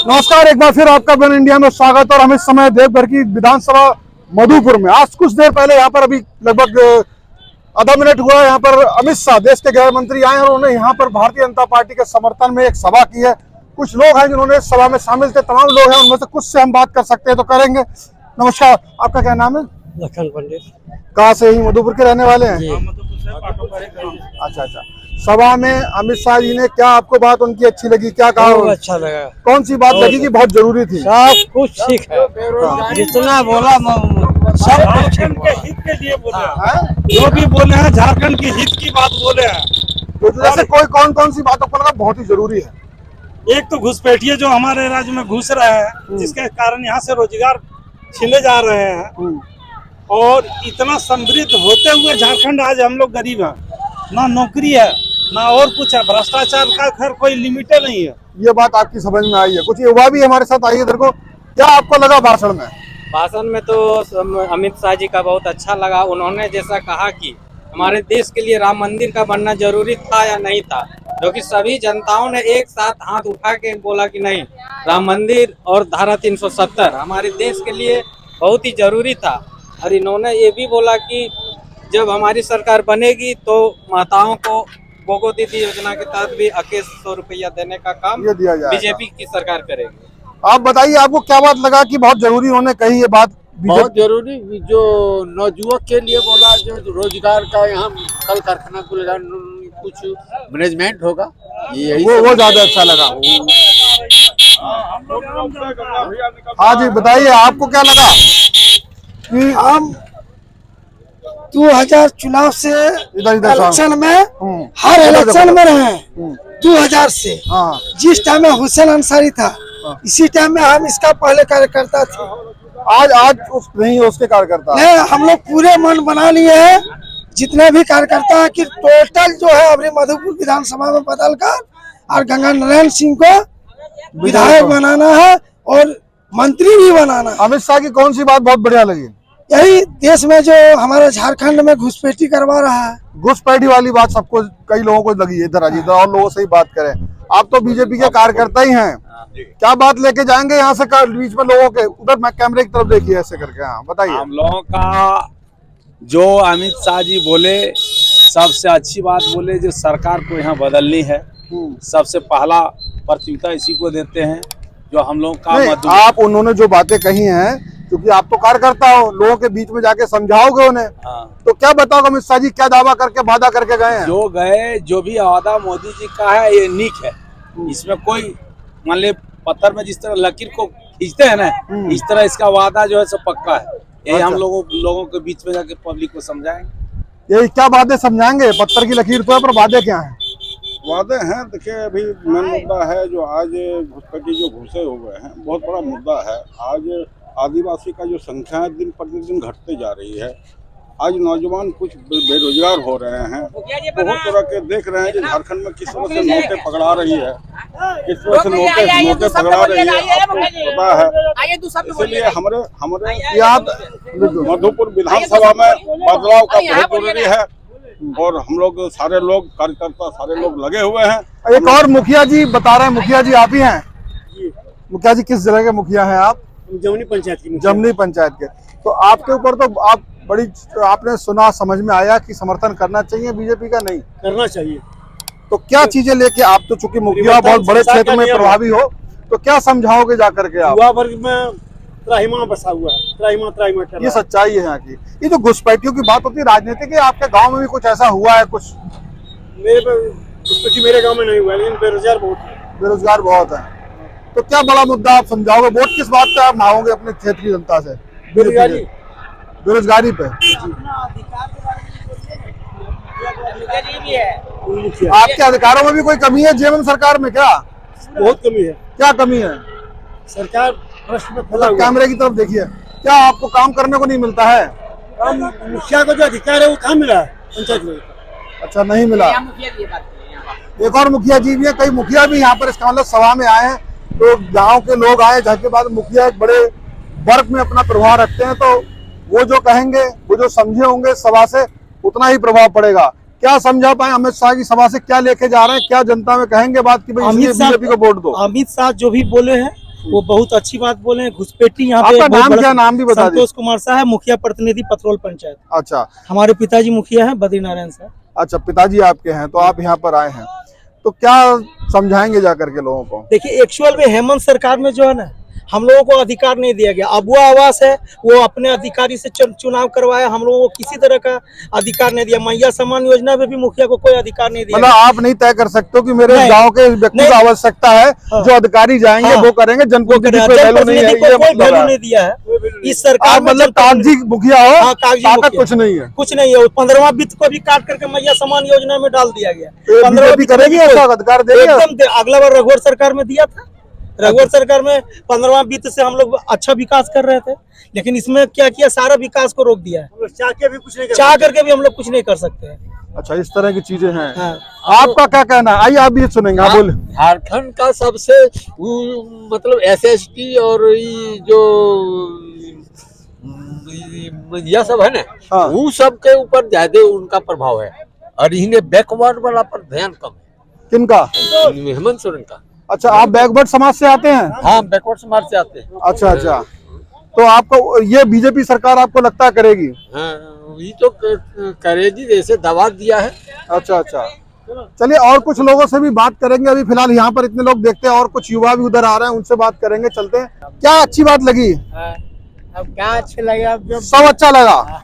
नमस्कार, एक बार फिर आपका वन इंडिया में स्वागत। और हम इस समय देवघर की विधानसभा मधुपुर में, आज कुछ देर पहले यहाँ पर अभी लगभग आधा मिनट हुआ है, यहाँ पर अमित शाह देश के गृह मंत्री आए हैं और उन्होंने यहाँ पर भारतीय जनता पार्टी के समर्थन में एक सभा की है। कुछ लोग हैं जिन्होंने इस सभा में शामिल थे, तमाम लोग हैं, उनमें से कुछ से हम बात कर सकते हैं तो करेंगे। नमस्कार, आपका क्या नाम है? लखन पंडित। कहाँ से? ही मधुपुर के रहने वाले हैं? अच्छा। सभा में अमित शाह जी ने क्या आपको बात उनकी अच्छी लगी? क्या कहा? अच्छा लगा। कौन सी बात लगी कि बहुत जरूरी थी? सब कुछ ठीक है, जितना बोला सब झारखंड के हित के लिए बोले हैं। जो भी बोले हैं झारखंड की हित की बात बोले हैं। तो जैसे कौन सी बात आपको लगा बहुत ही जरूरी है? एक तो घुसपैठिए जो हमारे राज्य में घुस रहे हैं, जिसके कारण यहाँ से रोजगार छीने जा रहे हैं, और इतना समृद्ध होते हुए झारखंड आज हम लोग गरीब हैं, ना नौकरी है ना और कुछ है, भ्रष्टाचार का खैर कोई लिमिट नहीं है। ये बात आपकी समझ में आई है? कुछ युवा भी हमारे साथ आई है इधर को, क्या आपको लगा भाषण में? भाषण में तो अमित शाह जी का बहुत अच्छा लगा। उन्होंने जैसा कहा कि हमारे देश के लिए राम मंदिर का बनना जरूरी था या नहीं था, क्योंकि सभी जनताओं ने एक साथ हाथ उठा के बोला कि नहीं, राम मंदिर और धारा 370 हमारे देश के लिए बहुत ही जरूरी था। और इन्होंने ये भी बोला कि जब हमारी सरकार बनेगी तो माताओं को गोगो दीदी योजना के तहत भी 2100 रुपया देने का काम बीजेपी की सरकार करेगी। आप बताइए, आपको क्या बात लगा कि बहुत जरूरी उन्होंने कही ये बात? बहुत जरूरी जो नवयुवक के लिए बोला, जो रोजगार का यहाँ कल कारखाना खुलेगा, कुछ मैनेजमेंट होगा, वो ज्यादा अच्छा लगा। हाँ जी, बताइए आपको क्या लगा? कि हम 2000 चुनाव से इलेक्शन में हर इलेक्शन में रहे 2000 से। जिस टाइम में हुसैन अंसारी था, इसी टाइम में हम इसका पहले कार्यकर्ता थे। आज नहीं उसके कार्यकर्ता नहीं, हम लोग पूरे मन बना लिए हैं, जितने भी कार्यकर्ता है कि टोटल जो है अभी मधुपुर विधानसभा में बदल कर और गंगा नारायण सिंह को विधायक बनाना है और मंत्री भी बनाना है। अमित शाह की कौन सी बात बहुत बढ़िया लगी? यही देश में जो हमारे झारखंड में घुसपैठी करवा रहा है, घुसपैठी वाली बात सबको, कई लोगों को लगी है। इधर और लोगों से ही बात करें। आप तो बीजेपी के कार्यकर्ता ही हैं, क्या बात लेके जाएंगे यहाँ से बीच में लोगों के? उधर मैं कैमरे की तरफ देखिए ऐसे करके। हाँ बताइए। हम लोगों का जो अमित शाह जी बोले, सबसे अच्छी बात बोले, जो सरकार को यहाँ बदलनी है, सबसे पहला प्राथमिकता इसी को देते हैं, जो हम लोग का आप उन्होंने जो बातें कही हैं, क्योंकि आप तो कार्यकर्ता हो, लोगों के बीच में जाके समझाओगे उन्हें। तो क्या बताओगे अमित शाह जी क्या दावा करके वादा करके गए हैं? जो भी वादा मोदी जी का है ये नीक है। इसमें कोई मान ले पत्थर में जिस तरह लकीर को खींचते हैं ना, इस तरह इसका वादा जो है सब पक्का है। यही हम लोगों के बीच में जाके पब्लिक को समझाएंगे। यही क्या बातें समझाएंगे? पत्थर की लकीर तो है, पर वादे क्या है? वादे हैं, देखिए अभी मेन मुद्दा है जो आज घुसपैठी जो घुसे हुए हैं, बहुत बड़ा मुद्दा है। आज आदिवासी का जो संख्या है दिन प्रतिदिन घटते जा रही है। आज नौजवान कुछ बेरोजगार हो रहे हैं, बहुत तरह के देख रहे हैं कि झारखंड में किस तरह से नोटें पकड़ा रही है, किस तरह से नोटें पकड़ा रही है, आपको पता है। इसलिए हमारे मधुपुर विधानसभा में बदलाव का बहुत जरूरी है और हम लोग सारे लोग कार्यकर्ता सारे लोग लगे हुए हैं। एक और मुखिया जी बता रहे हैं, मुखिया जी आप ही हैं? मुखिया जी किस जगह के मुखिया हैं आप? जमुनी पंचायत की। जमुनी पंचायत के। तो आपके ऊपर तो आप आपने सुना, समझ में आया कि समर्थन करना चाहिए बीजेपी का? नहीं करना चाहिए। तो क्या चीजें लेके आप तो चूंकि मुखिया बहुत बड़े क्षेत्र में प्रभावी हो, तो क्या समझाओगे जाकर के आप? युवा वर्ग में त्राहिमाम बसा हुआ है, त्राहिमा ये सच्चाई है यहाँ की। ये जो घुसपैठियों की बात होती है राजनीतिक है, आपके गांव में भी कुछ ऐसा हुआ है? कुछ मेरे गांव में नहीं हुआ, लेकिन बेरोजगार बहुत है। बेरोजगार बहुत है। तो क्या बड़ा मुद्दा आप समझाओगे? वोट किस बात पे आप मांगोगे अपने क्षेत्र की जनता से? बेरोजगारी पे। आपके अधिकारों में भी कोई कमी है जेएमएम सरकार में? क्या बहुत कमी है। क्या कमी है? सरकार प्रश्न में फैला हुआ है। कैमरे की तरफ देखिए। क्या आपको काम करने को नहीं मिलता है? मुखिया को जो अधिकार है वो कहाँ मिला है पंचायत में? अच्छा, नहीं मिला। एक और मुखिया जी भी है, कई मुखिया भी यहाँ पर इसका मतलब सभा में आए हैं। तो गांव के लोग आए, जिसके बाद मुखिया एक बड़े वर्ग में अपना प्रभाव रखते हैं, तो वो जो कहेंगे, वो जो समझे होंगे सभा से, उतना ही प्रभाव पड़ेगा। क्या समझा पाए अमित शाह की सभा से क्या लेके जा रहे हैं? क्या जनता में कहेंगे बात कि भाई बीजेपी को वोट दो? अमित शाह जो भी बोले हैं वो बहुत अच्छी बात बोले हैं। घुसपैठी यहाँ पे आपका बहुत नाम बड़ा- क्या, नाम भी बता दीजिए। संतोष कुमार साहब, मुखिया प्रतिनिधि पथरोल पंचायत। अच्छा हमारे पिताजी मुखिया हैं, बद्री नारायण साहब। अच्छा, पिताजी आपके हैं, तो आप यहाँ पर आए हैं, तो क्या समझाएंगे जाकर के लोगों को? देखिए, एक्चुअल में हेमंत सरकार में जो है ना, हम लोगों को अधिकार नहीं दिया गया। अब वो आवास है, वो अपने अधिकारी से चुनाव करवाया, हम लोगों को किसी तरह का अधिकार नहीं दिया। मैया सम्मान योजना में भी मुखिया को कोई अधिकार नहीं दिया मतलब गया। आप नहीं तय कर सकते हो कि मेरे नहीं। गांव के व्यक्ति नहीं। को आवश्यकता है, हाँ। जो अधिकारी जाएंगे हाँ। वो करेंगे, जनप्रतिनिधि को वैल्यू नहीं है, जनप्रतिनिधि ये को कोई मतलब वैल्यू है। नहीं दिया है इस सरकार आप में। मतलब कागजी मुखिया हो, हाँ, कागजी ताकत मुखिया। कुछ नहीं है। कुछ नहीं है। 15वां वित्त को भी काट करके मैया सम्मान योजना में डाल दिया गया। तो ये 15वां बीजेपी वित्त में करेगी भी ऐसा, कोई- अधिकार देगी? एकदम अगला बार रघुवर सरकार में दिया था। रघुवर सरकार में 15वां वित्त से हम लोग अच्छा विकास कर रहे थे, लेकिन इसमें क्या किया, सारा विकास को रोक दिया है। चाह करके भी हम लोग कुछ नहीं कर सकते हैं। अच्छा, इस तरह की चीजें हैं। हाँ। आपका क्या कहना है? आइए आप भी सुनेंगे। हाँ, बोले। झारखंड का सबसे मतलब एसएसटी और ये जो यह सब है ना, हाँ। वो सब के ऊपर ज्यादा उनका प्रभाव है, और इन्हें बैकवर्ड वाला पर ध्यान कम है। किनका? हेमंत सोरेन का। अच्छा, आप बैकवर्ड समाज से आते हैं? हाँ, बैकवर्ड समाज से आते हैं। अच्छा अच्छा, तो आपको ये बीजेपी सरकार आपको लगता करेगी? हाँ, ये तो करेगी, जैसे दवा दिया है। अच्छा अच्छा, चलिए और कुछ लोगों से भी बात करेंगे। अभी फिलहाल यहाँ पर इतने लोग देखते हैं, और कुछ युवा भी उधर आ रहे हैं, उनसे बात करेंगे। चलते हैं। क्या अच्छी बात लगी? अब क्या अच्छे लगे, अब जो सब अच्छा लगा।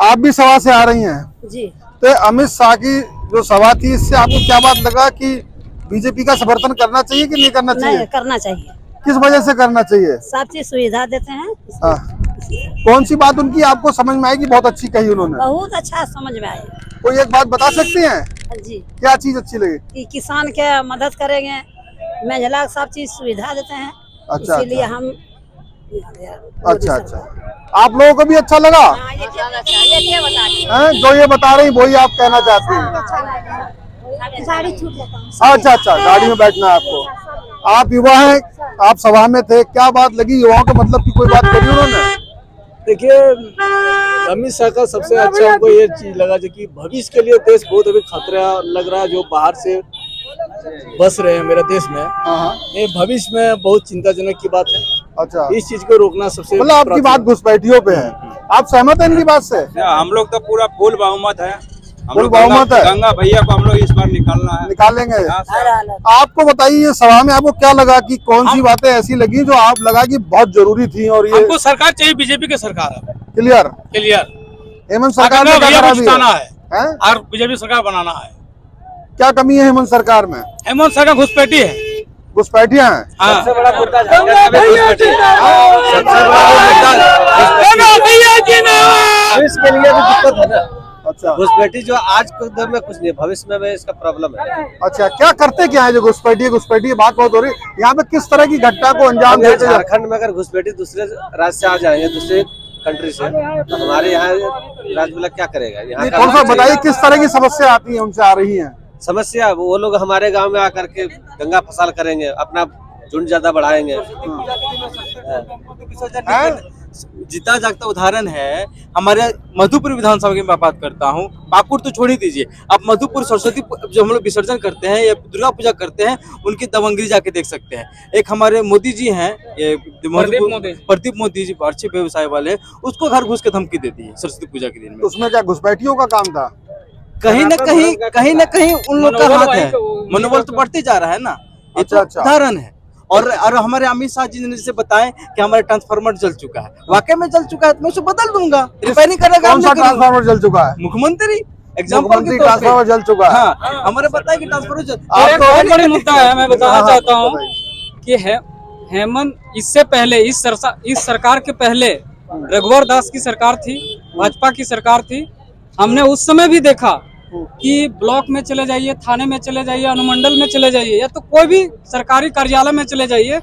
आप भी सभा से आ रही हैं, जी। तो अमित शाह की जो सभा थी, इससे आपको क्या बात लगा कि बीजेपी का समर्थन करना चाहिए कि नहीं करना चाहिए? नहीं, करना चाहिए। किस वजह से करना चाहिए? सब चीज सुविधा देते हैं। हाँ। कौन सी बात उनकी आपको समझ में आएगी, बहुत अच्छी कही उन्होंने? बहुत अच्छा समझ में आए। कोई एक बात बता सकती हैं? जी। क्या चीज अच्छी लगी? कि किसान के मदद करेंगे, महिला सब चीज सुविधा देते हैं। अच्छा, इसीलिए अच्छा। हम अच्छा अच्छा, आप लोगों को भी अच्छा लगा? हैं? जो ये बता रही वही आप कहना चाहती हैं? गाड़ी छूट लेता हूँ। अच्छा अच्छा, गाड़ी में बैठना है आपको। आप युवा हैं, आप सभा में थे, क्या बात लगी युवाओं के मतलब की कोई बात करी उन्होंने? देखिए, अमित शाह का सबसे अच्छा हमको ये चीज लगा जो कि भविष्य के लिए देश बहुत अभी खतरा लग रहा है, जो बाहर से बस रहे हैं मेरे देश में। हाँ। ये भविष्य में बहुत चिंताजनक की बात है। अच्छा, इस चीज को रोकना सबसे मतलब आपकी बात घुसपैठियों पे है, आप सहमत हैं इनकी बात से? हम लोग तो पूरा फुल बहुमत है। फुल बहुमत है। गंगा भैया को हम लोग इस बार निकालना है, निकालेंगे। हाँ, आपको बताइए, ये सभा में आपको क्या लगा कि कौन सी बातें ऐसी लगी जो आप लगा कि बहुत जरूरी थी? और ये हमको सरकार चाहिए, बीजेपी की सरकार है, क्लियर क्लियर। हेमंत सरकार में क्या भैया को खराबी जिताना है? है हैं? और बीजेपी सरकार बनाना है। क्या कमी है हेमंत सरकार में? हेमंत सरकार घुसपैठी है। घुसपैठियां हैं। हाँ। सबसे बड़ा मुद्दा झारखंड में घुसपैठी है। सबसे बड़ा मुद्दा इसके लिए भी दिक्कत है ना। अच्छा घुसपैठी जो आज के दौर में कुछ नहीं, भविष्य में इसका प्रॉब्लम है। अच्छा, क्या करते क्या है जो घुसपैठी की बात बहुत हो रही है यहाँ पे? किस तरह की घटना को अंजाम देते हैं? झारखंड में अगर घुसपैठी दूसरे राज्य से आ जाएंगे, दूसरे कंट्री से, तो हमारे यहाँ राज्य वाला क्या करेगा? यहाँ थोड़ा सा बताइए किस तरह की समस्या आती है, उनसे आ रही है समस्या? वो लोग हमारे गांव में आकर के दंगा फसाद करेंगे, अपना झुंड ज्यादा बढ़ाएंगे। जीता जागता उदाहरण है हमारे मधुपुर विधानसभा की मैं बात करता हूँ। पाकुड़ तो छोड़ ही दीजिए, आप मधुपुर सरस्वती जो हम लोग विसर्जन करते हैं या दुर्गा पूजा करते हैं, उनकी दबंगगिरी जाके देख सकते हैं। एक हमारे मोदी जी हैं, ये प्रदीप मोदी जी अच्छे व्यवसाय वाले, उसको घर घुस के धमकी देती है सरस्वती पूजा के दिन में। उसमें क्या घुसपैठियों का काम था? कहीं न कहीं उन लोग का हाथ है, मनोबल तो बढ़ते जा रहा है ना। ये तो उदाहरण है। और हमारे अमित शाह जी ने जैसे बताएं कि हमारे ट्रांसफार्मर जल चुका है, वाकई में जल चुका है तो मैं उसे बदल दूंगा, रिपेयरिंग करेगा। कौन सा ट्रांसफार्मर जल चुका है? मुख्यमंत्री एग्जाम्पल के ट्रांसफार्मर जल चुका है। हाँ, हमारे बताए कि ट्रांसफार्मर जल। एक बहुत बड़ी मुद्दा है, मैं बताना चाहता हूँ कि हेमंत इससे पहले इस सरकार के पहले रघुवर दास की सरकार थी, भाजपा की सरकार थी। हमने उस समय भी देखा कि ब्लॉक में चले जाइए, थाने में चले जाइए, अनुमंडल में चले जाइए, या तो कोई भी सरकारी कार्यालय में चले जाइए,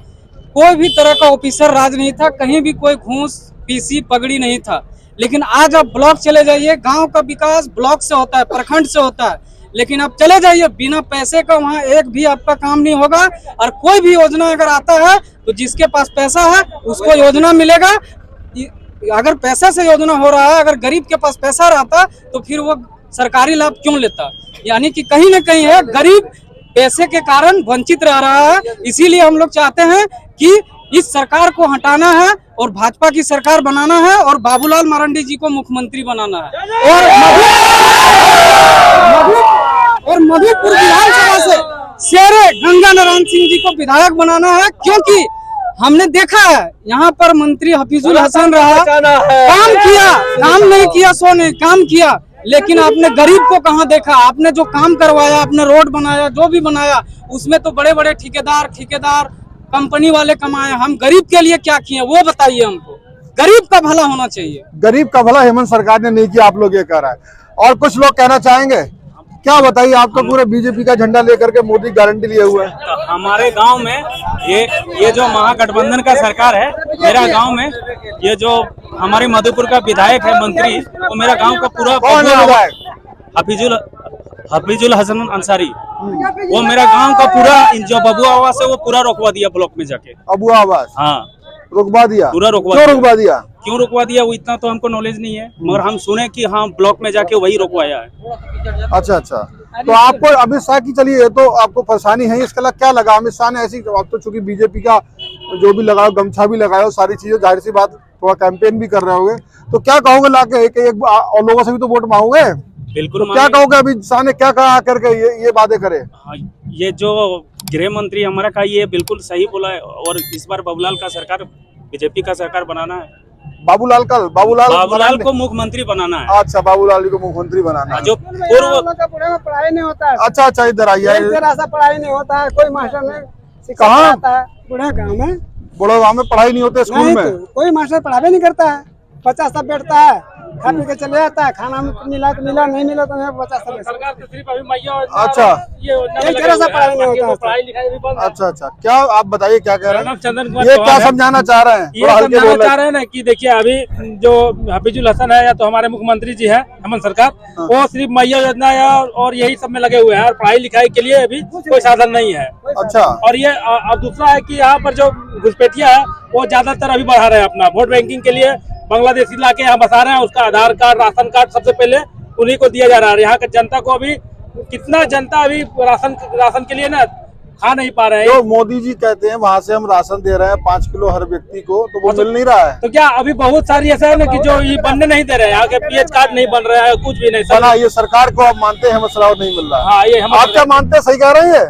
कोई भी तरह का ऑफिसर राज नहीं था, कहीं भी कोई घूस पीसी पगड़ी नहीं था। लेकिन आज आप ब्लॉक चले जाइए, गांव का विकास ब्लॉक से होता है, प्रखंड से होता है। लेकिन आप चले जाइए, बिना पैसे का वहाँ एक भी आपका काम नहीं होगा। और कोई भी योजना अगर आता है तो जिसके पास पैसा है उसको योजना मिलेगा। अगर पैसे से योजना हो रहा है, अगर गरीब के पास पैसा रहता तो फिर वो सरकारी लाभ क्यों लेता? यानी कि कहीं ना कहीं है, गरीब पैसे के कारण वंचित रह रहा है। इसीलिए हम लोग चाहते हैं कि इस सरकार को हटाना है और भाजपा की सरकार बनाना है और बाबूलाल मरांडी जी को मुख्यमंत्री बनाना है और मधुपुर विधानसभा से शेरे गंगा नारायण सिंह जी को विधायक बनाना है, क्योंकि हमने देखा है यहाँ पर मंत्री हफीजुल हसन रहा, काम किया, काम नहीं किया सो नहीं, काम किया, लेकिन आपने गरीब को कहाँ देखा? आपने जो काम करवाया, आपने रोड बनाया, जो भी बनाया, उसमें तो बड़े बड़े ठेकेदार कंपनी वाले कमाए। हम गरीब के लिए क्या किए वो बताइए हमको। गरीब का भला होना चाहिए। गरीब का भला हेमंत सरकार ने नहीं किया, आप लोग ये कह रहा है। और कुछ लोग कहना चाहेंगे, क्या बताइए? आप तो पूरे बीजेपी का झंडा लेकर के मोदी गारंटी लिए हुए हैं। तो हमारे गांव में ये जो महागठबंधन का सरकार है, मेरा गांव में ये जो हमारे मधुपुर का विधायक है, मंत्री, वो मेरा गांव का पूरा हफीजुल हसन अंसारी, वो मेरा गांव का पूरा जो बबुआ आवास है वो पूरा रोकवा दिया ब्लॉक में जाके। अबुआ आवास? हाँ, रुकवा दिया। पूरा रुकवा क्यों रुकवा दिया? क्यों रुकवा दिया वो इतना तो हमको नॉलेज नहीं है, मगर हम सुने कि हाँ ब्लॉक में जाके वही रुकवाया है। अच्छा, तो आपको अमित शाह की, चलिए ये तो आपको परेशानी है, इसके अलावा क्या लगा? अमित शाह ने ऐसी, आप तो चूंकि बीजेपी का जो भी लगाओ, गमछा भी लगाओ, सारी चीजें, जाहिर सी बात थोड़ा कैंपेन भी कर रहे होंगे, तो क्या कहोगे लाके एक और लोगों से भी तो वोट मांगोगे? बिल्कुल। तो क्या कहोगे अमित शाह ने क्या कहा करके ये बातें करे? ये जो गृह मंत्री हमारा का ये बिल्कुल सही बोला है, और इस बार बाबूलाल का सरकार, बीजेपी का सरकार बनाना है। बाबूलाल को मुख्यमंत्री बनाना है। अच्छा, बाबूलाल जी को मुख्यमंत्री बनाना है। जो पूर्व पढ़ाई नहीं होता है। अच्छा, इधर आइए। सा पढ़ाई नहीं होता है, कोई मास्टर नहीं। कहाँ? बूढ़ा गाँव में। बड़े गाँव में पढ़ाई नहीं होते स्कूल में? कोई मास्टर पढ़ावे नहीं करता है। बच्चा सब बैठता है, खा पी के चले जाता है, खाना मिला तो मिला, नहीं मिला तो बच्चा सब। सरकार तो सिर्फ अभी मैया अच्छा, एक तरह से पढ़ाई नहीं होता है। पढ़ाई लिखाई भी बंद है। अच्छा, क्या आप बताइए क्या कह रहे हैं? चंदन कुमार ये क्या समझाना चाह रहे हैं? ये समझाना चाह रहे हैं ना कि देखिए, अभी जो हफीजुल हसन है या तो हमारे मुख्यमंत्री जी है हेमंत सरकार, वो सिर्फ मैया योजना और यही सब में लगे हुए हैं, और पढ़ाई लिखाई के लिए अभी कोई साधन नहीं है। अच्छा, और ये अब दूसरा है कि यहाँ पर जो घुसपैठिया है वो ज्यादातर अभी बढ़ा रहे हैं अपना वोट बैंकिंग के लिए, बांग्लादेशी लाके यहाँ बसा रहे हैं। उसका आधार कार्ड, राशन कार्ड सबसे पहले उन्हीं को दिया जा रहा है। यहाँ के जनता को अभी कितना जनता अभी राशन के लिए ना खा नहीं पा रहे हैं। तो मोदी जी कहते हैं वहाँ से हम राशन दे रहे हैं 5 किलो हर व्यक्ति को, तो वो मिल नहीं रहा है। तो क्या अभी बहुत सारी ऐसा है ना कि जो ये बनने नहीं दे रहे हैं, यहाँ के पीएच कार्ड नहीं बन रहा है, कुछ भी नहीं बना। ये सरकार को आप मानते हैं मसला और नहीं मिल रहा? हाँ, ये आप क्या मानते हैं? सही कह रहे हैं?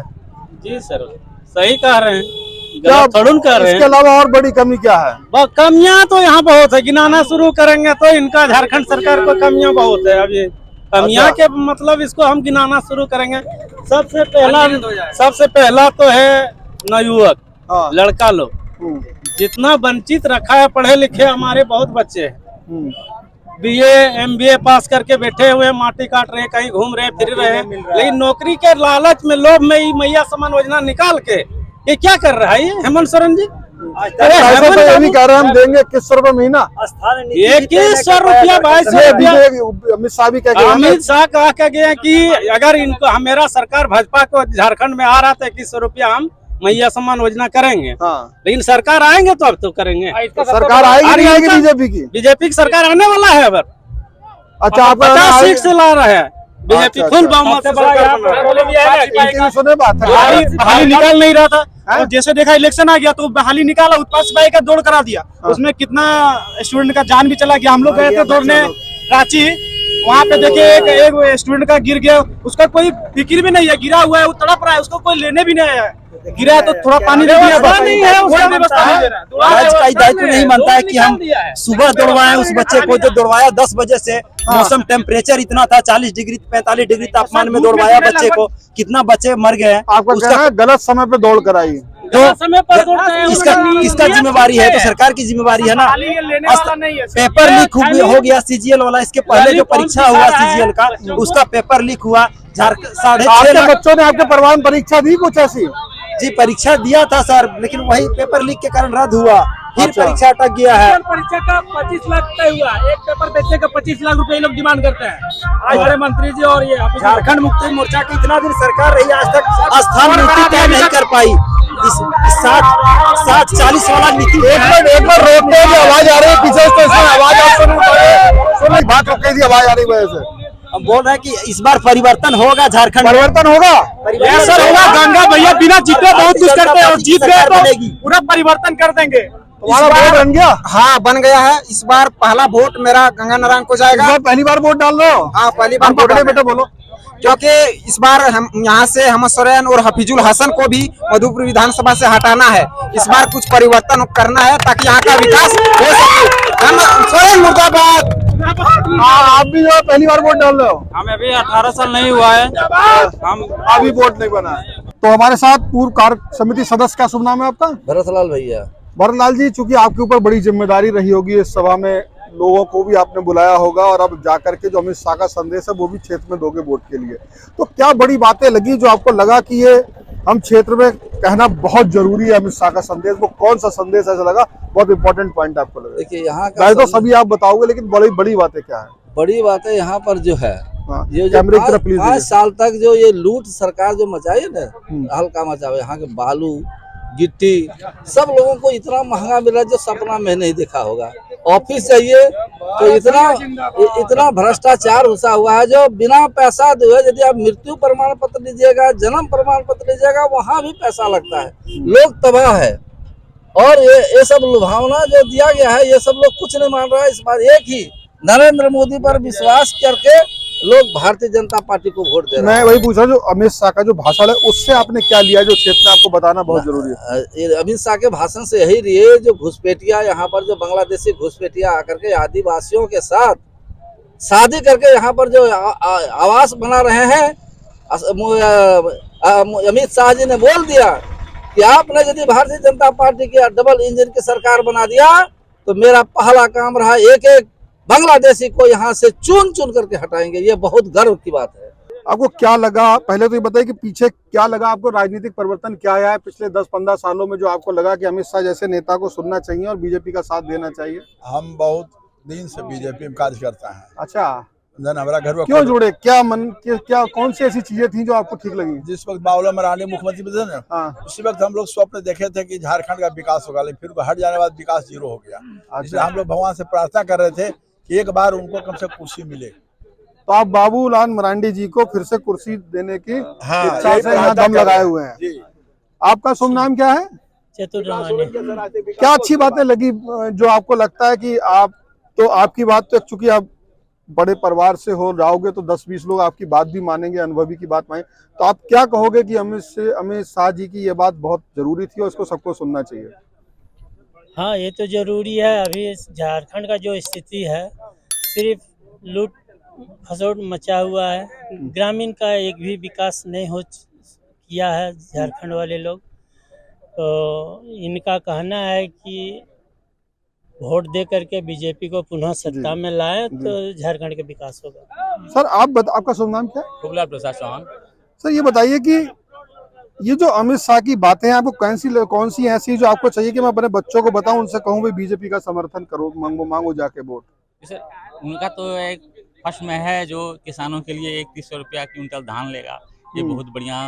जी सर, सही कह रहे हैं। इसके अलावा और बड़ी कमी क्या है? कमियां तो यहाँ बहुत है, गिनाना शुरू करेंगे तो इनका झारखंड सरकार को कमियां बहुत है। अब ये कमियां के मतलब इसको हम गिनाना शुरू करेंगे। सबसे पहला तो है नवयुवक, लड़का लोग जितना वंचित रखा है। पढ़े लिखे हमारे बहुत बच्चे हैं, BA MBA पास करके बैठे हुए, माटी काट रहे, कहीं घूम रहे फिर रहे, लेकिन नौकरी के लालच में, लोभ में ही मैया समान योजना निकाल के ये क्या कर रहा है ये हेमंत सोरेन जी? ये भी कह रहे हैं हम देंगे 2100 रुपए महीना। 2100 रुपया, 2200 रुपया। अमित शाह भी कह गए, अमित शाह कहा गया कि अगर इनको मेरा सरकार भाजपा को झारखंड में आ रहा था 2100 रुपया हम मैया सम्मान योजना करेंगे। लेकिन सरकार आएंगे तो अब तो करेंगे। सरकार आएगी बीजेपी की सरकार आने वाला है। अब अच्छा, आप 50 सीट से ला रहा है बीजेपी, फुल बहुमत से सुने बात है। बहाली निकाल नहीं रहा था, तो जैसे देखा इलेक्शन आ गया तो बहाली निकाला, उत्पाद सिपाही का दौड़ करा दिया। उसमें कितना स्टूडेंट का जान भी चला गया। हम लोग गए थे दौड़ने रांची, वहाँ पे देखे एक स्टूडेंट का गिर गया, उसका कोई फिक्र भी नहीं है, गिरा हुआ है, वो तड़प रहा है, उसको कोई लेने भी नहीं है। गिरा तो थोड़ा पानी नहीं है, उसका आज का दायित्व नहीं बनता है कि हम सुबह दौड़वाएं उस बच्चे को जो दौड़वाया 10 बजे से। मौसम टेम्परेचर इतना था, 40 डिग्री 45 डिग्री तापमान में दौड़वाया बच्चे को, कितना बच्चे मर गए। आपका कहना है गलत समय पे दौड़ कराई, तो इसका जिम्मेवारी है, तो सरकार की जिम्मेवारी है ना। पेपर लीक हो गया CGL वाला, इसके पहले जो परीक्षा हुआ CGL का, उसका पेपर लीक हुआ। 6.5 लाख बच्चों ने आपके परिवार में परीक्षा दी कुछ ऐसी? जी, परीक्षा दिया था सर, लेकिन वही पेपर लीक के कारण रद्द हुआ, फिर परीक्षा अटक गया है। परीक्षा का 25 लाख तय हुआ, एक पेपर बेचने का 25 लाख रुपए लोग डिमांड करते हैं। आज बड़े मंत्री जी और ये झारखंड मुक्ति मोर्चा की इतना दिन सरकार रही, आज तक स्थान नीति तय नहीं कर पाई। इस 740 वाला नीति एक बार रोकते हैं, आवाज आ रही है पीछे से, आवाज आप सुन बात रोक दी, आवाज आ रही है वजह से। बोल रहे हैं कि इस बार परिवर्तन होगा झारखंड में। परिवर्तन होगा। सर होगा। गंगा भैया बिना जीते बहुत कुछ करते हैं और जीत गए तो पूरा परिवर्तन कर देंगे। तुम्हारा वोट बन गया? हाँ बन गया है। इस बार पहला वोट मेरा गंगा नारायण को जाएगा। इस बार पहली बार वोट डाल रहे हो? हाँ पहली बार पकड़े बेटा बोलो। क्योंकि इस बार हम यहाँ से हेमंत सोरेन और हफीजुल हसन को भी मधुपुर विधानसभा से हटाना है। इस बार कुछ परिवर्तन करना है ताकि यहाँ का विकास हो सके। सोरेन मुर्दाबाद। आप भी जो है पहली बार वोट डाल रहे हो? हमें अभी 18 साल नहीं हुआ है, हम अभी वोट नहीं बना है। तो हमारे साथ पूर्व कार्य समिति सदस्य, क्या शुभ नाम है आपका? भरतलाल भैया। भरतलाल जी, चूंकि आपके ऊपर बड़ी जिम्मेदारी रही होगी इस सभा में, लोगों को भी आपने बुलाया होगा और अब जाकर के जो अमित शाह का संदेश है वो भी क्षेत्र में दोगे वोट के लिए, तो क्या बड़ी बातें लगी जो आपको लगा कि ये हम क्षेत्र में कहना बहुत जरूरी है अमित शाह का संदेश? वो कौन सा संदेश ऐसा लगा बहुत इंपॉर्टेंट पॉइंट आपको लगा? देखिए यहाँ का तो सभी आप बताओगे, लेकिन बड़ी बातें क्या है? बड़ी बात है यहाँ पर जो है, ये जो कैमरे की तरफ प्लीज 5 साल तक जो ये लूट सरकार जो मचाई है ना, हल्का मचावे, यहाँ के बालू गिट्टी सब लोगों को इतना महंगा मिल रहा है जो सपना में नहीं देखा होगा। ऑफिस जाइए तो इतना भ्रष्टाचार घुसा हुआ है जो बिना पैसा दिए, यदि आप मृत्यु प्रमाण पत्र लीजिएगा, जन्म प्रमाण पत्र लीजिएगा, वहाँ भी पैसा लगता है। लोग तबाह है और ये सब लुभावना जो दिया गया है, ये सब लोग कुछ नहीं मान रहा है। इस बार एक ही नरेंद्र मोदी पर विश्वास करके लोग भारतीय जनता पार्टी को वोट दे रहे हैं। मैं वही पूछ रहा हूँ, जो अमित शाह का जो भाषण है उससे आपने क्या लिया जो क्षेत्र में आपको बताना बहुत जरूरी है? अमित शाह के भाषण से यही रही, जो घुसपैठिया यहाँ पर जो बांग्लादेशी घुसपैठिया आकर के आदिवासियों के साथ शादी करके यहाँ पर जो आवास बना रहे हैं, अमित शाह जी ने बोल दिया कि आपने यदि भारतीय जनता पार्टी की डबल इंजन की सरकार बना दिया तो मेरा पहला काम रहा एक बांग्लादेशी को यहाँ से चुन चुन करके हटाएंगे। ये बहुत गर्व की बात है। आपको क्या लगा, पहले तो ये बताइए कि पीछे क्या लगा आपको, राजनीतिक परिवर्तन क्या आया है पिछले 10-15 सालों में जो आपको लगा कि अमित शाह जैसे नेता को सुनना चाहिए और बीजेपी का साथ देना चाहिए? हम बहुत दिन से बीजेपी में कार्य करता है। अच्छा, हमारा घर क्यों जुड़े? क्या कौन सी ऐसी चीजें थी जो आपको ठीक लगी? जिस वक्त बाबूलाल मरांडी मुख्यमंत्री थे ना, उसी वक्त हम लोग स्वप्न देखे थे कि झारखंड का विकास होगा, लेकिन फिर हट जाने के बाद विकास जीरो हो गया। इसलिए हम लोग भगवान से प्रार्थना कर रहे थे कि एक बार उनको कम से कम कुर्सी मिले। तो आप बाबूलाल मरांडी जी को फिर से कुर्सी देने की इच्छा से यहाँ दम लगाए हुए हैं। आपका शुभ नाम क्या है? चतुर्मानी। क्या अच्छी बातें लगी जो आपको लगता है कि आपकी बात तो चूंकि आप बड़े परिवार से हो जाओगे तो 10-20 लोग आपकी बात भी मानेंगे, अनुभवी की बात मानेंगे, तो आप क्या कहोगे कि अमित शाह जी की ये बात बहुत जरूरी थी और इसको सबको सुनना चाहिए? हाँ ये तो जरूरी है। अभी झारखंड का जो स्थिति है सिर्फ लूट खसोट मचा हुआ है, ग्रामीण का एक भी विकास नहीं किया है झारखंड वाले लोग। तो इनका कहना है कि वोट दे करके बीजेपी को पुनः सत्ता में लाए तो झारखंड का विकास होगा। सर आपका शुभ नाम क्या है? खुबलाल प्रसाद चौहान। सर ये बताइए कि ये जो अमित शाह की बातें हैं आपको कौन सी ऐसी जो आपको चाहिए कि मैं अपने बच्चों को बताऊं, उनसे कहूं भी बीजेपी का समर्थन करो, मांगो जाके वोट? जैसे उनका तो एक फर्स्ट में है जो किसानों के लिए 3100 रुपया क्विंटल धान लेगा, ये बहुत बढ़िया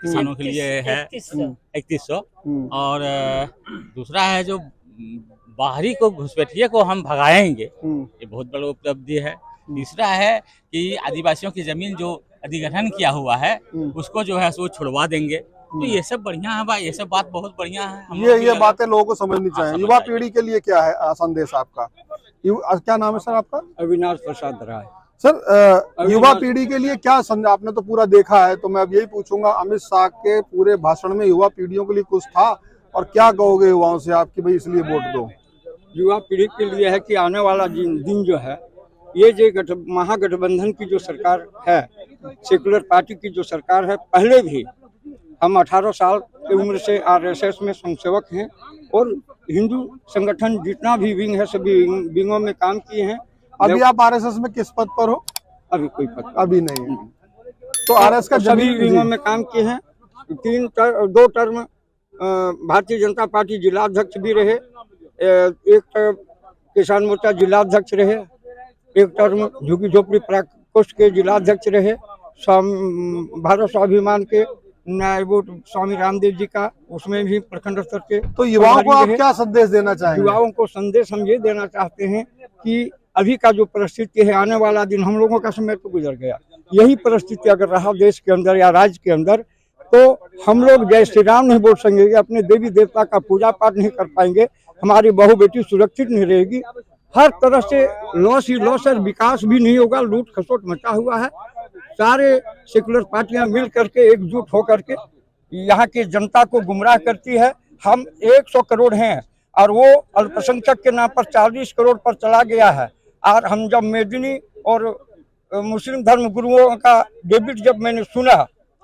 किसानों के लिए है 3100। और दूसरा है जो बाहरी को घुसपैठिए को हम भगाएंगे, ये बहुत बड़ा उपलब्धि है। तीसरा है कि आदिवासियों की जमीन जो अधिग्रहण किया हुआ है उसको जो है सो छुड़वा देंगे। तो ये सब बढ़िया है भाई, ये सब बात बहुत बढ़िया है। ये बातें लोगों को समझनी चाहिए। युवा पीढ़ी के लिए क्या है संदेश आपका? क्या नाम है सर आपका? अविनाश प्रसाद राय। सर युवा पीढ़ी के लिए क्या संदेश? आपने तो पूरा देखा है, तो मैं अब यही पूछूंगा, अमित शाह के पूरे भाषण में युवा पीढ़ियों के लिए कुछ था और क्या कहोगे युवाओं से आप कि भाई इसलिए वोट दो? युवा पीढ़ी के लिए है कि आने वाला दिन जो है, ये जो महागठबंधन की जो सरकार है, सेकुलर पार्टी की जो सरकार है, पहले भी हम 18 साल की उम्र से आरएसएस में स्वयंसेवक हैं और हिंदू संगठन जितना भी विंग है सभी विंगों में काम किए हैं। अभी आप आरएसएस में किस पद पर हो? अभी कोई पद अभी नहीं है। तो आरएसएस का सभी विंगों में काम किए हैं। 2 टर्म भारतीय जनता पार्टी जिलाध्यक्ष भी रहे, एक टर्म किसान मोर्चा जिलाध्यक्ष रहे, एक टर्म झुग्गी झोपड़ी प्रकोष्ठ के जिलाध्यक्ष रहे, भारत स्वाभिमान के न्यायवोट स्वामी रामदेव जी का, उसमें भी प्रखंड स्तर के। तो युवाओं को आप क्या संदेश देना चाहेंगे? युवाओं को संदेश हम ये देना चाहते हैं कि अभी का जो परिस्थिति है, आने वाला दिन हम लोगों का समय तो गुजर गया, यही परिस्थिति अगर रहा देश के अंदर या राज्य के अंदर, तो हम लोग जय श्री राम नहीं बोल सकेंगे, अपने देवी देवता का पूजा पाठ नहीं कर पाएंगे, हमारी बहू बेटी सुरक्षित नहीं रहेगी, हर तरह से लॉस ही लॉस है, विकास भी नहीं होगा, लूट खसोट मचा हुआ है। सारे सेकुलर पार्टियां मिल करके एकजुट होकर के यहाँ की जनता को गुमराह करती है। हम 100 करोड़ हैं और वो अल्पसंख्यक के नाम पर 40 करोड़ पर चला गया है। और हम जब मेदिनी और मुस्लिम धर्म गुरुओं का डेबिट जब मैंने सुना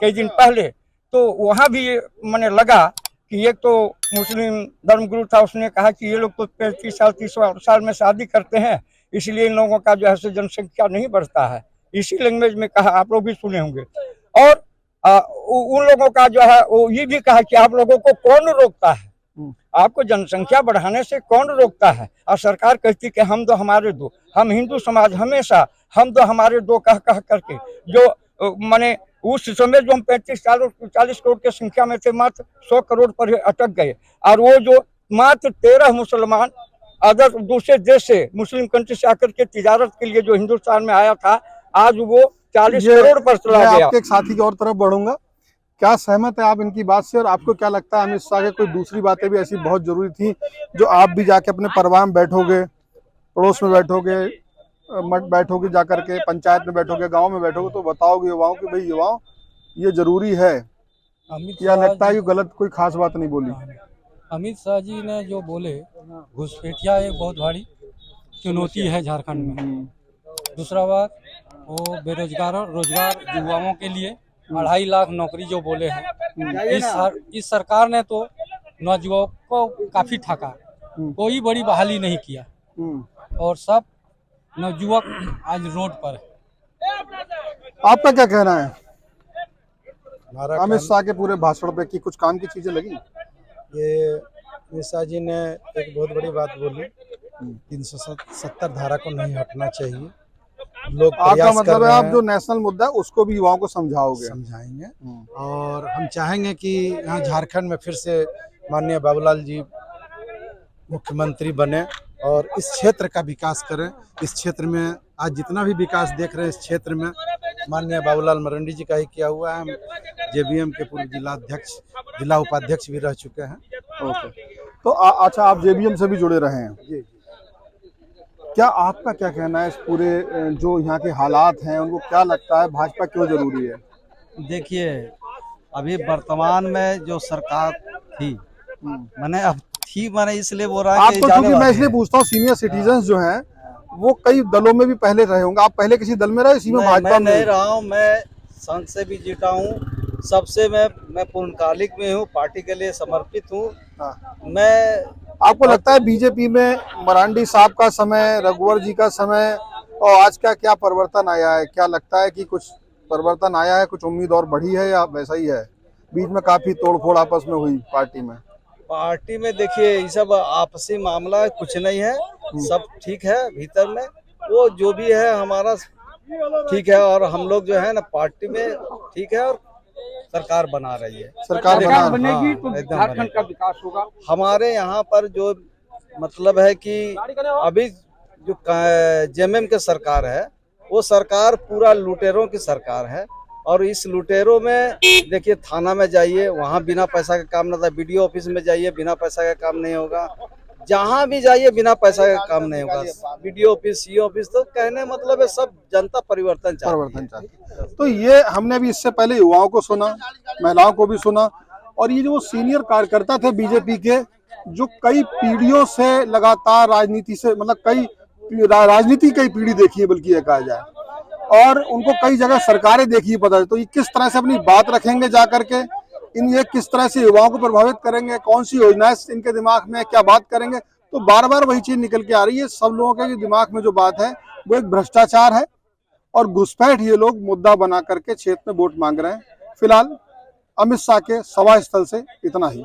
कई दिन पहले, तो वहाँ भी मैंने लगा कि एक तो मुस्लिम धर्म गुरु था, उसने कहा कि ये लोग तो 35 साल 30 साल में शादी करते हैं, इसलिए इन लोगों का जो है जनसंख्या नहीं बढ़ता है। इसी लैंग्वेज में कहा, आप लोग भी सुने होंगे। और उन लोगों का जो है वो ये भी कहा कि आप लोगों को कौन रोकता है, आपको जनसंख्या बढ़ाने से कौन रोकता है। और सरकार कहती कि हम दो हमारे दो, हम हिंदू समाज हमेशा हम दो हमारे दो कह करके जो माने उस समय जो हम 40 करोड़ की संख्या में थे, मात्र 100 करोड़ पर अटक गए। और वो जो मात्र 13 मुसलमान अदर दूसरे देश से मुस्लिम कंट्री से आकर के तिजारत के लिए जो हिंदुस्तान में आया था, आज वो 40 करोड़ पर चला गया। आपके एक साथी की और तरफ बढ़ूंगा, क्या सहमत है आप इनकी बात से, और आपको क्या लगता है अमित शाह की कोई दूसरी बातें भी ऐसी बहुत जरूरी थी जो आप भी जाके अपने परिवार में बैठोगे, पड़ोस में बैठोगे, बैठोगे जाकर के पंचायत में बैठोगे, गांव में बैठोगे, तो बताओगे युवाओं कि भाई युवाओं ये जरूरी है, या लगता है कि गलत कोई खास बात नहीं बोली? अमित शाह जी ने जो बोले, घुसपैठिया एक बहुत बड़ी चुनौती है झारखंड में। दूसरा बात, वो रोजगार युवाओं के लिए 2.5 लाख नौकरी जो बोले हैं, इस सरकार ने तो नौजुवानों को काफी ठगा, कोई बड़ी बहाली नहीं किया और सब नवयुवक आज रोड पर है। आपका क्या कहना है अमित शाह के पूरे भाषण पे, कि कुछ काम की चीजें लगी? ये अमित शाह जी ने एक बहुत बड़ी बात बोली, 370 धारा को नहीं हटना चाहिए। लोग आपका मतलब है आप जो नेशनल मुद्दा है उसको भी युवाओं को समझाओगे? समझाएंगे। और हम चाहेंगे कि यहाँ झारखंड में फिर से माननीय बाबूलाल जी मुख्यमंत्री बने और इस क्षेत्र का विकास करें। इस क्षेत्र में आज जितना भी विकास देख रहे हैं, इस क्षेत्र में माननीय बाबूलाल मरंडी जी का ही किया हुआ है। हम जेबीएम के पूर्व जिला उपाध्यक्ष भी रह चुके हैं। ओके, तो अच्छा, आप जेबीएम से भी जुड़े रहे हैं जी। क्या आपका क्या कहना है इस पूरे जो यहाँ के हालात हैं, उनको क्या लगता है भाजपा क्यों जरूरी है? देखिए, अभी वर्तमान में जो सरकार थी, मैंने अब थी मैंने इसलिए बोल रहा आपको, क्योंकि मैं इसलिए पूछता हूँ, सीनियर सिटीजन जो हैं वो कई दलों में भी पहले रहे होंगे, आप पहले किसी दल में रहे? इसी में भाजपा में नहीं रहा हूँ, मैं संघ से भी जुटा हूँ, सबसे मैं पूर्णकालिक में हूँ, पार्टी के लिए समर्पित हूँ। मैं आपको लगता है बीजेपी में मरांडी साहब का समय, रघुवर जी का समय और आज का क्या परिवर्तन आया है? क्या लगता है कि कुछ परिवर्तन आया है, कुछ उम्मीद और बढ़ी है, या वैसा ही है? बीच में काफी तोड़फोड़ आपस में हुई पार्टी में। देखिए, ये सब आपसी मामला कुछ नहीं है, सब ठीक है। भीतर में वो जो भी है हमारा ठीक है, और हम लोग जो है ना पार्टी में ठीक है, और सरकार बना रही है। सरकार बनेगी तो झारखंड का विकास होगा। हमारे यहाँ पर जो मतलब है कि अभी जो जेएमएम के सरकार है, वो सरकार पूरा लुटेरों की सरकार है। और इस लुटेरों में देखिए, थाना में जाइए, वहाँ बिना पैसा का काम नहीं था। बीडीओ ऑफिस में जाइए, बिना पैसा का काम नहीं होगा। जहाँ भी जाइए बिना पैसा का काम नहीं होगा। बीडीओ ऑफिस, सीओ ऑफिस, तो कहने मतलब है सब जनता परिवर्तन चाहती है। तो ये हमने भी इससे पहले युवाओं को सुना, महिलाओं को भी सुना, और ये जो सीनियर कार्यकर्ता थे बीजेपी के, जो कई पीढ़ियों से लगातार राजनीति से, मतलब कई राजनीति कई पीढ़ी देखी है बल्कि ये कहा जाए, और उनको कई जगह सरकारें देखी है, पता है। तो ये किस तरह से अपनी बात रखेंगे जा करके, ये किस तरह से युवाओं को प्रभावित करेंगे, कौन सी योजनाएं इनके दिमाग में, क्या बात करेंगे, तो बार बार वही चीज निकल के आ रही है। सब लोगों के दिमाग में जो बात है वो एक भ्रष्टाचार है और घुसपैठ ये लोग मुद्दा बना करके क्षेत्र में वोट मांग रहे हैं। फिलहाल अमित शाह के सभा स्थल से इतना ही।